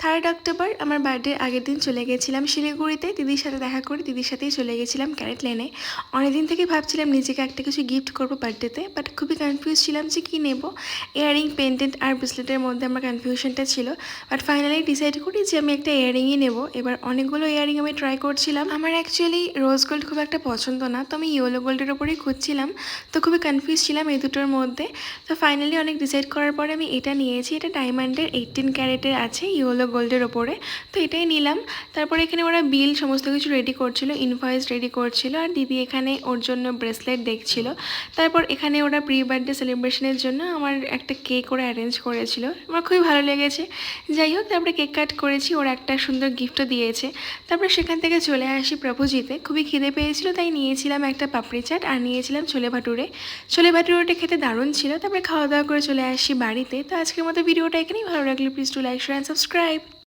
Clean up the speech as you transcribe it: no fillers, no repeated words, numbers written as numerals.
3rd October আমার birthday আগের দিন চলে গেছিলাম শিলিগুড়িতে দিদির সাথে দেখা করে দিদির সাথেই চলে গেছিলাম ক্যারেট লেনে। অনেকদিন থেকে ভাবছিলাম নিজেকে একটা কিছু গিফট করবো বার্থডেতে, বাট খুবই কনফিউজ ছিলাম যে কী নেব। ইয়াররিং, পেন্ডেন্ট আর ব্রেসলেটের মধ্যে আমার কনফিউশনটা ছিল, বাট ফাইনালি ডিসাইড করি যে আমি একটা ইয়াররিংই নেব। এবার অনেকগুলো ইয়াররিং আমি ট্রাই করছিলাম। আমার অ্যাকচুয়ালি রোজ গোল্ড খুব একটা পছন্দ না, তো আমি ইয়েলো গোল্ডের ওপরেই খুঁজছিলাম, তো খুবই কনফিউজ ছিলাম এই দুটোর মধ্যে। তো ফাইনালি অনেক ডিসাইড করার পরে আমি এটা নিয়েছি। এটা ডায়মন্ডের 18 ক্যারেটের আছে ইয়েলো গোল্ডের ওপরে, তো এটাই নিলাম। তারপরে এখানে ওরা বিল সমস্ত কিছু রেডি করছিল, ইনভয়েস রেডি করছিল, আর দিদি এখানে ওর জন্য ব্রেসলেট দেখছিল। তারপর এখানে ওরা প্রি বার্থডে সেলিব্রেশনের জন্য আমার একটা কেক ওরা অ্যারেঞ্জ করেছিল, আমার খুবই ভালো লেগেছে। যাই হোক, তারপরে কেক কাট করেছি, ওরা একটা সুন্দর গিফটও দিয়েছে। তারপরে সেখান থেকে চলে আসি প্রভুজিতে। খুবই খিদে পেয়েছিল, তাই নিয়েছিলাম একটা পাপড়ি চাট আর নিয়েছিলাম ছোলে ভাটুরে। ছোলে ভাটুরেটা খেতে দারুণ ছিল। তারপরে খাওয়া দাওয়া করে চলে আসি বাড়িতে। তো আজকের মতো ভিডিওটা এখানেই। ভালো লাগলে please to like, share and subscribe.